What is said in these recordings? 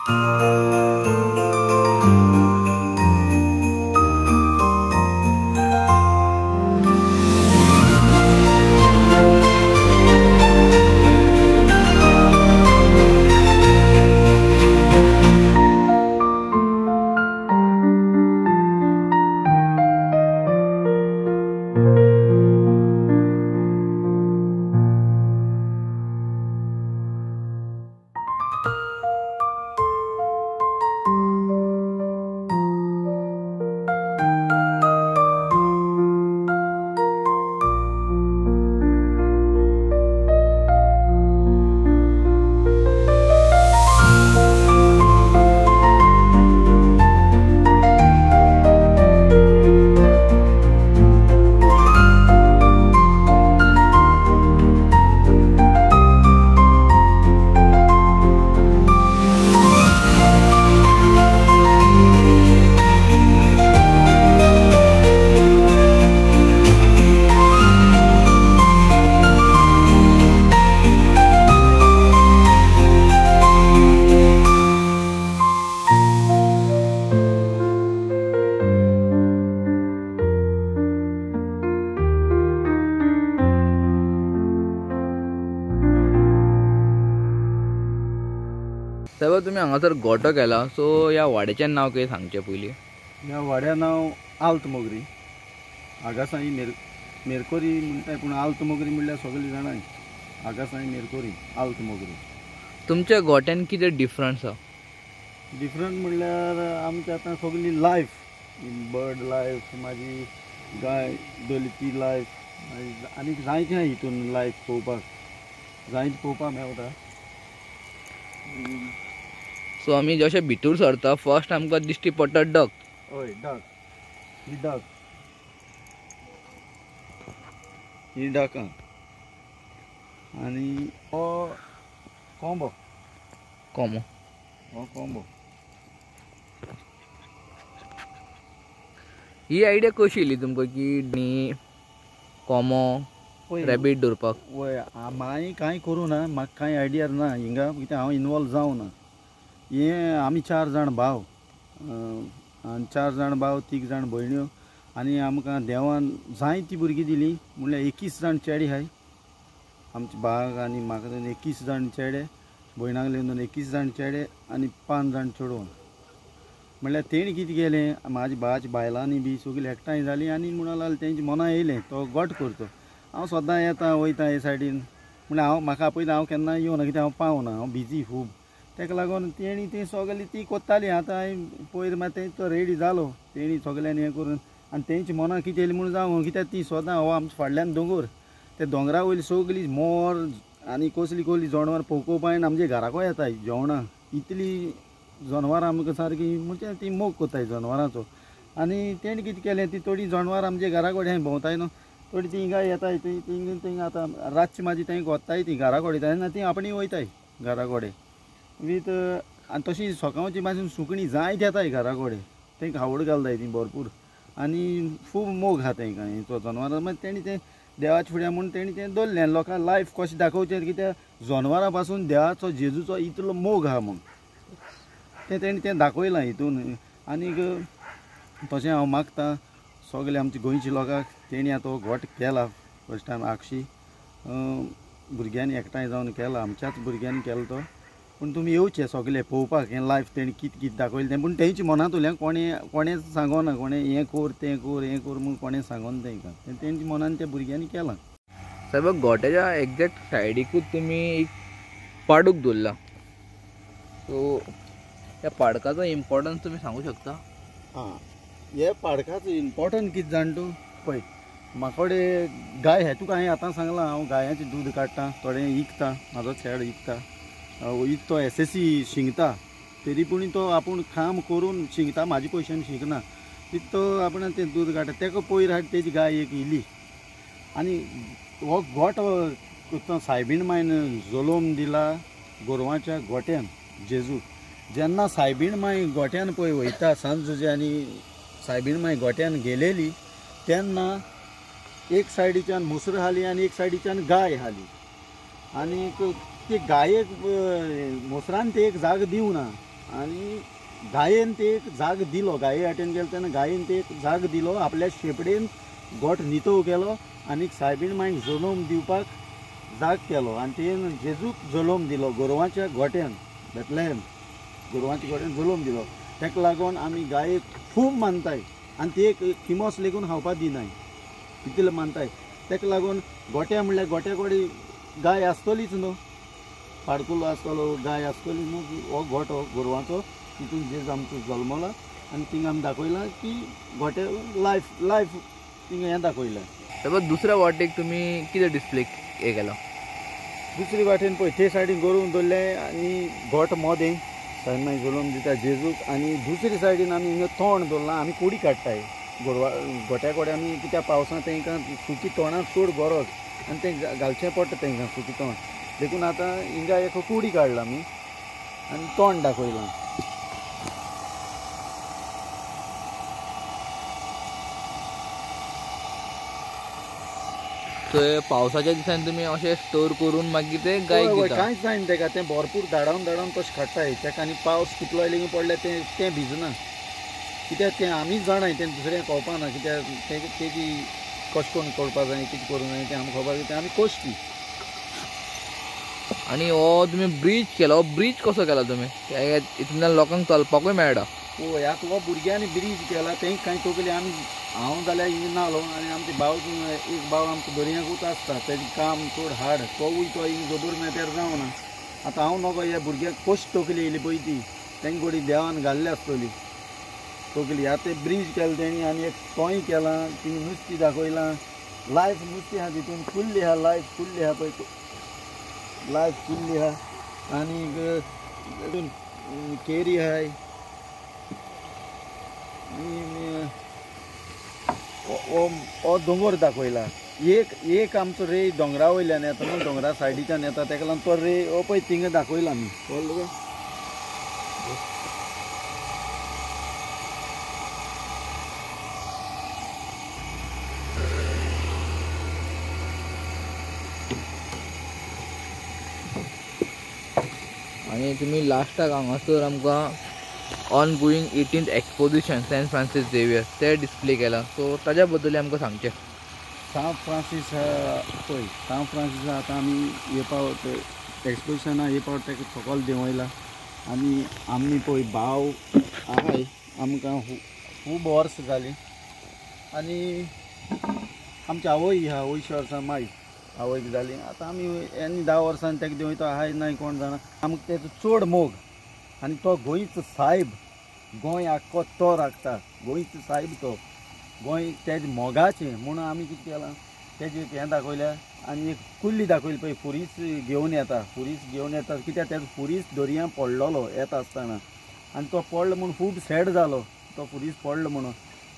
तेव्हा तुम्ही हांगासर गोठो केला, सो ह्या वाड्याचें नांव कितें सांगचें पयलीं? ह्या वाड्या नांव आल्त मोगरी. आगासाई मेरकोरी म्हणटाय, पूण आल्त मोगरी म्हणल्यार सगळीं जाणाय. आगासाई मेरकोरी आल्त मोगरी. तुमच्या गोठ्यान कितें डिफरंस आसा? डिफरंट म्हणल्यार आमची आतां सगळी लायफ, बर्ड लायफ, माझी गाय दोली ती लायफ, आनी जायतें हितून लायफ पळोवपाक मेळटा. सो आमी जशें भितर सरता फर्स्ट आमकां दिश्टी पडटा डक. हय, डक ही डक आनी हो कोंबो. ही आयडिया कशी येयली तुमकां की कोंबो रॅबीट दवरपाक? वय हांवें कांय करूं ना, म्हाका कांय आयडिया ना हिंगा, कित्याक हांव इनवॉल्व जावं ना. हें आमी 4 जाण भाव, आनी 4 जाण भाव, 3 जाण भयण्यो, आनी आमकां देवान जायतीं भुरगीं दिलीं. म्हणल्यार 21 जाण चेडे आहाय आमचे बाग, आनी म्हाका 21 जाण चेडे, भयणाक लागून 21 जाण चेडे आनी 5 जाण चेडवां. म्हणल्यार तेणी कितें केलें, म्हाज्या भावाच्या बायलांनी बी सगळीं एकठांय जालीं आनी म्हणून लागलें तेंच्या मनां येयलें तो गोठ करचो. हांव सदां येता वयता हे सायडीन, म्हणल्यार म्हाका आपयता हांव केन्ना येवना, कित्याक हांव पावना, हांव बिजी खूब. तेका लागून तेणी ती सगळीं ती कोत्ताली. आतां हांवें पयर मागीर तेंचो रेडी जालो, तेणी सगळ्यांनी हें करून, आनी तेंच्या मनां कितें येयलें म्हणून जावं, कित्याक ती सदां हो आमच्या फाटल्यान दोंगर, ते दोंगरा वयली सगळीं मोर आनी कसलीं जनावरां पळोवपाक आमच्या घराको येताय जेवणां. इतली जनावरां आमकां सारकी म्हणजे ती मोग कोत्ताय जनावरांचो. आनी तेणी कितें केलें, ती थोडीं जनावरां आमच्या घरा कडेन भोंवताय न्हू, थोडी ती हिंगा येताय, थंय आतां रातची म्हाजी थंय गोत्ताय, ती घरा कडेन येताय, ती आपणी वयताय घरा कडेन वीथ. आनी तशी सकाळची पासून सुकणीं जायत येताय घरा कडेन, तेंकां आवड घालताय ती भरपूर, आनी खूब मोग आहा तेंकां हेचो जनावरां. मागीर तेणी तें देवाच्या फुड्या म्हूण तेणी तें दवरलें, लोकांक लायफ कशें दाखोवचें, कित्याक जनावरां पासून देवाचो जेजूचो इतलो मोग आहा म्हूण तें तेणी तें दाखयलां हितून. आनीक तशें हांव मागतां सगळे आमच्या गोंयच्या लोकांक, तेणी आतां हो गोठ केला फर्स्ट टायम आगशी भुरग्यांनी एकठांय जावन केला, आमच्याच भुरग्यांनी केलो तो. पूण तुमी येवचे सगळे पळोवपाक हें लायफ तेणी कितें कितें दाखयलें तें. पूण तेंच्या मनांत उरलें, कोणें सांगोना, कोणें हें कर तें कर म्हूण कोणें सांगोना तेंकां, तें तेंच्या मनान त्या भुरग्यांनी केलां. साहेब गोठ्याच्या एक्झॅक्ट सायडीकूच तुमी एक पाडूक दवरला, सो त्या पाडकाचो इम्पॉर्टन्स तुमी सांगूं शकता? हे पाडकाचो इम्पॉर्टंट कितें जाण तूं पळय, म्हाका कडेन गाय आहाय, तुका हांवें आतां सांगलां हांव गायांचें दूद काडटां, थोडें विकता, म्हाजो चेडो विकता, तो SSC शिंगता, तरी पूण तो आपूण काम करून शिंगता, म्हाजे पयशांनी शिंकना, तितून तो आपण तें दूद काडटा. तेका पयर हाड तेजी गाय एक इली, आनी हो गोठ सायबीण मायन जोलोम दिला गोरवांच्या गोठ्यान जेजू. जेन्ना सायबीण माय गोठ्यान पळय वयता सांजुजे, आनी सायबीण माय गोठ्यान गेलेली तेन्ना एक सायडीच्यान मुसर हाली आनी एक सायडीच्यान गाय हाली, आनी ती गायेक मुसरान ते एक जाग दिवना, आणि गायेन ते एक जाग दिलो, गाये वाटेन गेलो तेन्ना गायेन ते एक जाग दिलो, आपल्या शेपडेन गोठ नितळ केलो आनी सायबीण मागीर जलोम दिवपाक जाग केलो आनी तेन जेजूक जलोम दिलो गोरवांच्या गोठ्यान, बेतलेहम गोरवांच्या गोठ्यान जलोम दिलो. ताका लागून आमी गायेक खूब मानताय आनी ती एक किमोस लेगून खावपाक दिनाय, इतले मानताय. ताका लागून गोठ्या म्हणल्यार गोठ्या कडेन गाय आसतलीच न्हू, पाडकुलो आसतलो, गाय आसतली न्हू. हो गोठो गोरवांचो तितून जेज आमचो जल्मला आनी थिंगा आमी दाखयलां की गोठ्या लायफ थिंगा हें दाखयलां. त्यामुळे दुसऱ्या वाटेक तुम्ही कितें डिस्प्ले हे केलो? दुसरी वाटेन पळय ते सायडीन गोरवां दवरले आनी गोठ मोदें सायमाय जलोम दिता जेजूक. आनी दुसरी सायडीन आमी हिंगा तोंड दवरलां, आमी कुडी काडटाय गोठ्या कडेन. आमी कित्याक पावसां तांकां सुकी तोंडाक चड गरज आनी तें घालचें पडटा तांकां सुकी तोंड, देखून आतां हिंगा एक कुडी काडला आमी आनी तोंड दाखयलां. थंय पावसाच्या दिसांनी तुम्ही अशें स्टोर करून मागीर ते गायक दिता? कांयच जायना ताका, तें भरपूर धाडावन तशें काडटाय. ताका आनी पावस कितलो लेगीत पडल्यार तें भिजना, कित्याक तें आमीच जाणाय, तें दुसऱ्यांक कळपा ना. कित्याक तेजी कशें करून करपा जाय, कितें करूं जाय तें आमकां खबर, तें आमी कोश्टी. आणि हो तुम्ही ब्रिज केलो, ब्रिज कसो केला तुम्ही? हितूंतल्यान लोकांक चलपाकूय मेळटा? पळय आतां हो भुरग्यांनी ब्रिज केला, तें कांय तकली आमी हांव जाल्यार हिंगा नालो आनी आमचे भाव, एक भाव आमचो दर्याकूच आसता, तेजें काम चड हार्ड, तोवूय तो हिंगा जोदूर मेत्यार जावना. आतां हांव नगो ह्या भुरग्यांक कशी तकली येयली पळय ती, तेंगे बडी देवान घाल्ली आसतली तकली. आतां तें ब्रिज केलें तेणी आनी एक तोंय केलां, थिंगा नुस्तीं दाखयलां, लायफ नुस्तीं आहा तितून, कुल्ली आहा, लायफ कुल्ली आहा पळय, लायफ कुल्ली आहा. आनीक तितून केरी आहाय. हो दोंगर दाखयला, एक आमचो रे दोंगरा वयल्यान येता न्हू, दोंगरा सायडीच्यान येता, ताका लागून तो रे हो पळय थिंगा दाखयला आमी. आणि तुम्ही लास्टाक हांगासर आमकां ongoing 18th exposition Saint Francis Xavier ते डिस्प्ले केला, सो ताज्या बद्दल आमकां सांगचें. सांत फ्रांसीस पळय, सांत फ्रांसीस आतां आमी येवपा एक्सपोजिशना येवपा ताका सकयल देंवयला. आनी आमी पळय भाव आहाय, आमकां खूब वर्स जालीं. आनी आमची आवय आहा, 80 वर्सां माय आवयक जालीं. आतां आमी आनी 10 वर्सांनी ताका देंवयता आहाय नाय कोण जाणा. आमकां तेजो चड मोग आनी तो गोंयचो सायब, गोंय आख्खो तो राखता, गोंयचो सायब तो, गोंय तेज मोगाचें म्हणून आमी कितें केलां, तेजें हें दाखयल्या. आनी एक कुल्ली दाखयली पळय, पुरीस घेवन येता, कित्याक तेजो पुरीस दर्या पडलोलो येता आसतना, आनी तो पडलो म्हणून खूब सॅड जालो, तो पुरीस पडलो म्हणून.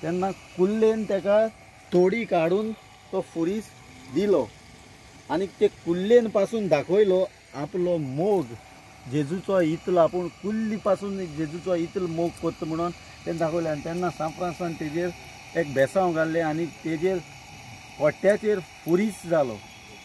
तेन्ना कुल्लेन ताका तोडी काडून तो पुरीस दिलो आनी ते कुल्लेन पासून दाखयलो आपलो मोग, जेजूचो इतलो आपूण कुल्ली पासून जेजूचो इतलो मोग करता म्हणून तें दाखयलें. आनी तेन्ना सांत फ्रांसान तेजेर एक बेसांव घाल्लें आनी तेजेर कोट्ट्याचेर पुरीस जालो.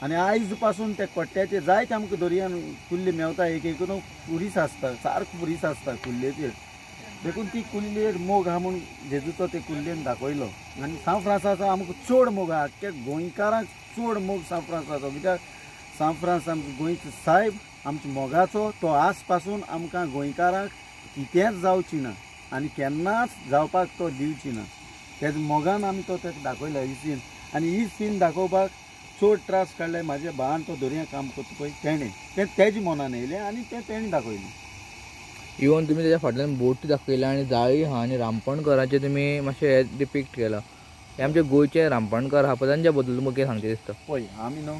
आनी आयज पासून त्या कोट्ट्याचेर जायते आमकां दर्यान कुल्ली मेवता, एक पुरीस आसता, सारको पुरीस आसता कुल्लेचेर. देखून ती कुल्लेर मोग आहा म्हूण जेजूचो ते कुल्लेन दाखयलो. आनी सांत फ्रांसाचो आमकां चड मोग आहा, आख्ख्या गोंयकारांक चड मोग सांत फ्रांसाचो, कित्याक सांत फ्रांस आमचो गोंयचो सायब, आमच्या मोगाचो तो आज पासून आमकां गोंयकारांक कितेंच जावची ना आनी केन्नाच जावपाक तो दिवची ना. तेज मोगान आमी तो ताका दाखयला ही सीन. आनी ही सीन दाखोवपाक चड त्रास काडले म्हाज्या भावान, तो दर्या काम करता पळय तेणें, तें तेज्या मनान येयलें आनी तें तेणें दाखयलें. इवन तुम्ही त्याच्या फाटल्यान बोट दाखयला आनी जाळी आहा आनी रामपणकराचें तुमी मातशें हें डिपिक्ट केलां. हे आमचे गोंयचे रामपणकर आहा पळय तांच्या बद्दल तुमकां कितें सांगचें दिसता? पळय आमी न्हू,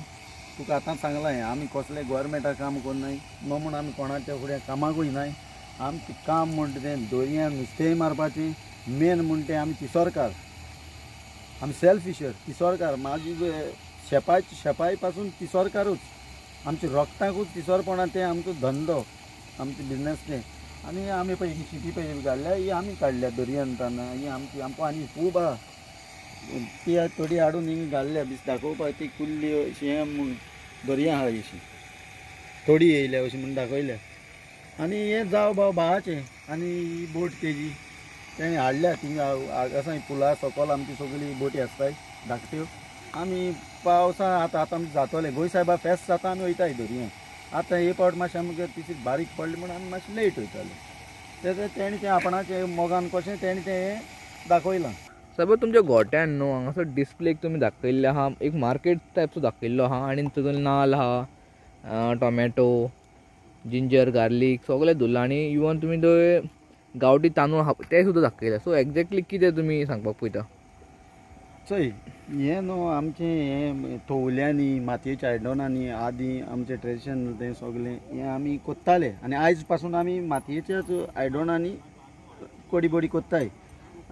तुका आतां सांगलां हें, आमी कसलें गोवोरमेंटाक काम करनाय, नो म्हूण आमी कोणाच्या फुडें कामाकूय नाय. आमचें काम म्हणटा तें दर्यान नुस्तें मारपाचें, मेन म्हणटा तें आमी तिसोरकार, आमी सेल्फिशर तिसोरकार. म्हाजी शेपाय पासून तिसोरकारूच, आमच्या रोगताकूच तिसोरपणां तें आमचो धंदो, आमचो बिजनस तें. आनी आमी पळय ही शिटी पळय घाल्ल्या, ही आमी काडल्या दर्यान ताना, ही आमची आमकां आनी खूब आहा, ती थोडी हाडून हिंगा घाल्ल्या दाखोवपाक. ती कुल्ली अशी हें म्हूण दर्या आहा अशी थोडी येयल्या अशी म्हूण दाखयल्या. आनी हें जाव भावाचें आनी ही बोट तेजी तेणें हाडल्या थिंगा आसा पुला सकयल आमची सगळी बोटी आसताय धाकट्यो आमी पावसा आतां आमी जातोले गोंय सायबा फेस्त जाता आमी वयताय दर्यांत आतां हे पावट मातशें आमकां तिची बारीक पडली म्हणून आमी मातशें लेट वयताले तेणें तें आपणाचें मोगान कशें तेणें तें दाखयलां. सपोज तुमच्या गोट्यान न्हू हांगासर डिस्प्लेक तुमी दाखयल्ले आहा एक मार्केट टायपचो दाखयल्लो आहा आनी तातूंत नाल्ल आहा टोमॅटो जिंजर गार्लीक सगळें दवरलां आनी इवन तुमी थंय गांवठी तांदूळ आहा ते सुद्दां दाखयले. सो एक्झॅक्टली कितें तुमी सांगपाक पळयता? चोय हें न्हू आमचें हें थोवल्यांनी मातयेच्या आयदनांनी आदीं आमचें ट्रेडिशन तें सगळें हें आमी कोत्ताले आनी आयज पासून आमी मातयेच्याच आयदनांनी कोडी बोडी कोत्ताय.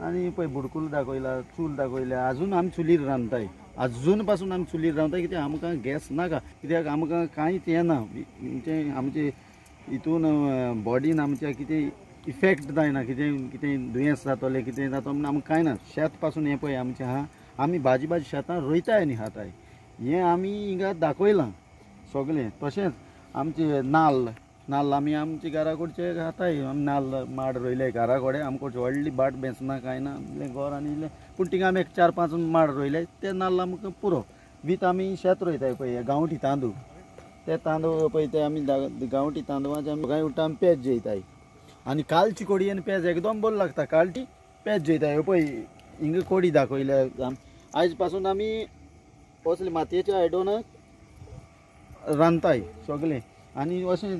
आनी पळय बुडकूल दाखयला चूल दाखयल्या आजून आमी चुलीर रांदताय आजून पासून आमी चुलीर रांदताय कित्याक आमकां गॅस नाका कित्याक आमकां कांयच हें ना म्हणजे आमचे हितून बॉडीन आमच्या कितें इफेक्ट जायना कितें कितें दुयेंस जातलें कितें जाता म्हण आमकां कांय ना. शेत पासून हें पळय आमचें आहा आमी भाजी शेतां रोयताय आनी खाताय हें आमी हिंगा दाखयलां सगळें. तशेंच आमचे नाल्ल आमी आमचे घरा कडचे खाताय आमी नाल्ल माड रोयले घरा कडेन आमकां व्हडली बाट बेसना कांय ना घर आनी इल्लें पूण थिंगा आमी 4-5 माड रोयले ते नाल्ल आमकां पुरो वीथ आमी शेत रोयताय पळय गांवठी तांदूळ ते तांदूळ पळय ते आमी गांवठी तांदळाचे आमी सकाळीं उठता आमी पेज जेयताय आनी कालची कोडी आनी पेज एकदम बरो लागता कालची पेज जेयताय पळय हिंगा कोडी दाखयल्या आयज पासून आमी असले मातयेच्या आयदनांत रांदताय सगळें. आनी अशें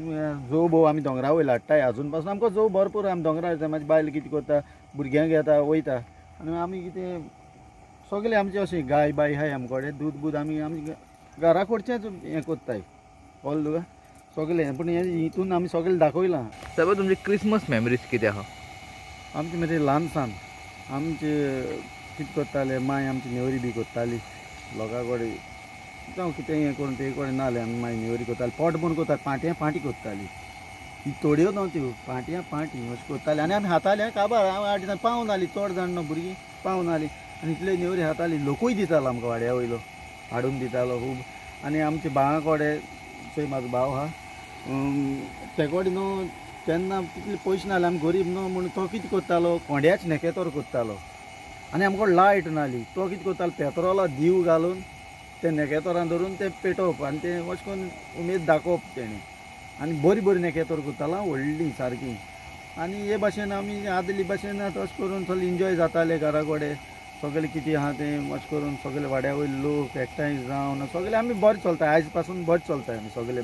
जव भोव आमी दोंगरा वयले हाडटाय आजून पासून आमकां जव भरपूर आमी दोंगरा हाडटा म्हाजी बायल कितें करता भुरग्यांक घेता वयता आनी आमी कितें सगळें आमचें अशें गाय बाय आहाय आमचे कडेन दूद आमी घरा कडचेंच हें कोत्ताय ऑल तुका सगळें. पूण हें हितून आमी सगळें दाखयलां. सपोज तुमची क्रिसमस मेमरीज कितें आहा? आमचे म्हणजे ल्हानसान आमचे कितें करताले माय आमची नेवरी बी करताली लोकां कडेन जावं कितें हें करून ते कडेन नाल्यार आमी मागीर नेवरी करताली पोट म्हूण करताली पाटी करताली ही थोड्यो न्हू त्यो पाटी अशें करताली आनी आमी खाताले काबार हांव हाडटा पावून जाली चड जाण न्हू भुरगीं पावून जालीं आनी इतले नेवरी खाताली लोकूय दितालो आमकां वाड्या वयलो हाडून दितालो खूब. आनी आमच्या भावा कडेन थंय म्हाजो भाव आहा ते कडेन न्हू तेन्ना तितले पयशे नासले आमी गरीब न्हू म्हूण तो कितें करतालो कोंड्याच नेकेतोर करतालो आनी आमकां लायट नाली तो कितें करतालो पेत्रोला दिव घालून ते नेकेतोरान धरून ते पेटोवप आनी ते अशें करून उमेद दाखोवप तेणें आनी बरी नेकेतोर करतालो व्हडली सारकी. आनी हे भाशेन आमी आदले भाशेन तशें करून सगळें एन्जॉय जाताले घरा कडेन सगळें कितें आहा तें अशें करून सगळे वाड्या वयले लोक एकठांय जावन सगळें आमी बरें चलता आयज पासून बरें चलताय आमी सगळे.